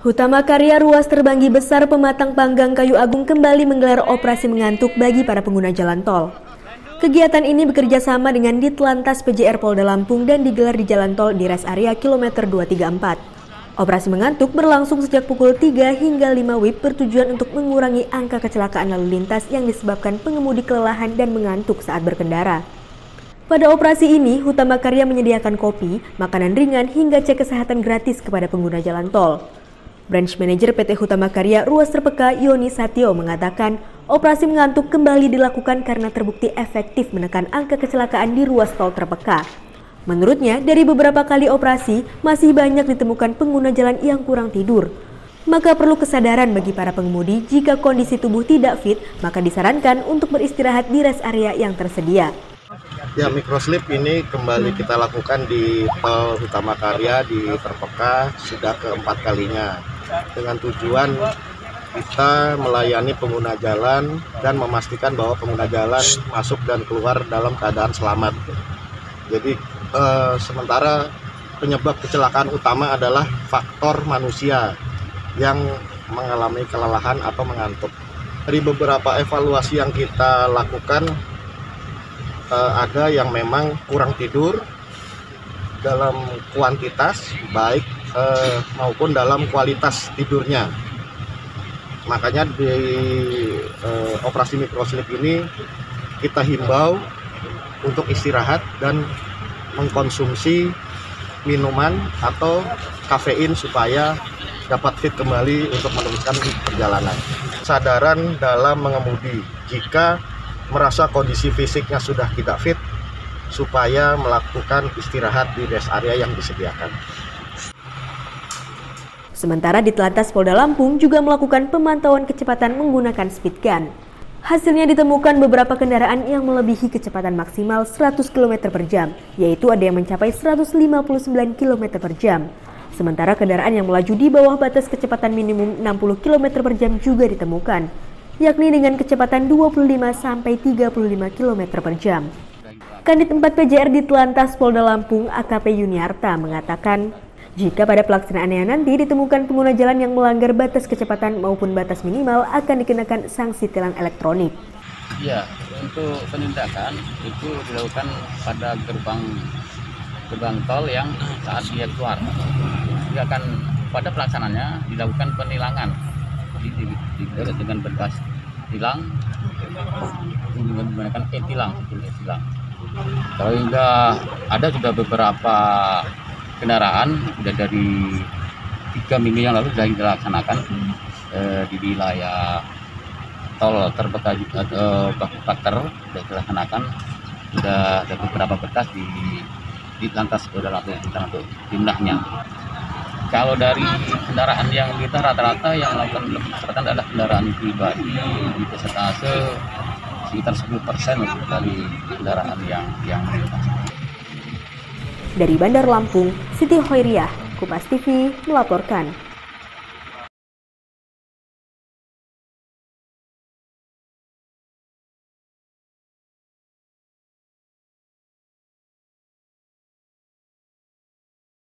Hutama Karya Ruas Terbanggi Besar Pematang Panggang Kayu Agung kembali menggelar operasi mengantuk bagi para pengguna jalan tol. Kegiatan ini bekerja sama dengan Ditlantas PJR Polda Lampung dan digelar di jalan tol di rest area kilometer 234. Operasi mengantuk berlangsung sejak pukul 3 hingga 5 WIB bertujuan untuk mengurangi angka kecelakaan lalu lintas yang disebabkan pengemudi kelelahan dan mengantuk saat berkendara. Pada operasi ini, Hutama Karya menyediakan kopi, makanan ringan hingga cek kesehatan gratis kepada pengguna jalan tol. Branch Manager PT Hutama Karya Ruas Terpeka Yoni Satyo mengatakan, operasi mengantuk kembali dilakukan karena terbukti efektif menekan angka kecelakaan di ruas tol Terpeka. Menurutnya, dari beberapa kali operasi, masih banyak ditemukan pengguna jalan yang kurang tidur. Maka perlu kesadaran bagi para pengemudi jika kondisi tubuh tidak fit, maka disarankan untuk beristirahat di rest area yang tersedia. Ya, microslip ini kembali kita lakukan di Tol Hutama Karya di Terpeka sudah keempat kalinya. Dengan tujuan kita melayani pengguna jalan dan memastikan bahwa pengguna jalan masuk dan keluar dalam keadaan selamat. Jadi sementara penyebab kecelakaan utama adalah faktor manusia yang mengalami kelelahan atau mengantuk. Dari beberapa evaluasi yang kita lakukan, ada yang memang kurang tidur dalam kuantitas baik maupun dalam kualitas tidurnya. Makanya di operasi microslip ini kita himbau untuk istirahat dan mengkonsumsi minuman atau kafein supaya dapat fit kembali untuk meneruskan perjalanan. Kesadaran dalam mengemudi jika merasa kondisi fisiknya sudah tidak fit, supaya melakukan istirahat di rest area yang disediakan. Sementara Ditlantas Polda Lampung juga melakukan pemantauan kecepatan menggunakan speed gun. Hasilnya ditemukan beberapa kendaraan yang melebihi kecepatan maksimal 100 km per jam, yaitu ada yang mencapai 159 km per jam. Sementara kendaraan yang melaju di bawah batas kecepatan minimum 60 km per jam juga ditemukan, yakni dengan kecepatan 25 sampai 35 km per jam. Kanit 4 PJR Ditlantas Polda Lampung AKP Yuniarta mengatakan, jika pada pelaksanaannya nanti ditemukan pengguna jalan yang melanggar batas kecepatan maupun batas minimal akan dikenakan sanksi tilang elektronik. Ya, untuk penindakan itu dilakukan pada gerbang tol yang saat dia keluar. Dia akan pada pelaksanaannya dilakukan penilangan dengan berkas tilang menggunakan e-tilang. Kalau hingga ada sudah beberapa kendaraan sudah dari 3 minggu yang lalu sudah dilaksanakan di wilayah tol Terpeka Baku-Paker sudah dilaksanakan, sudah ada beberapa berkas di Lantas Polda Lampung untuk jumlahnya. Kalau dari kendaraan yang kita rata-rata yang melakukan kecepatan adalah kendaraan pribadi di persentase sekitar 10% dari kendaraan yang Dari Bandar Lampung, Siti Hoiriah, Kompas TV melaporkan.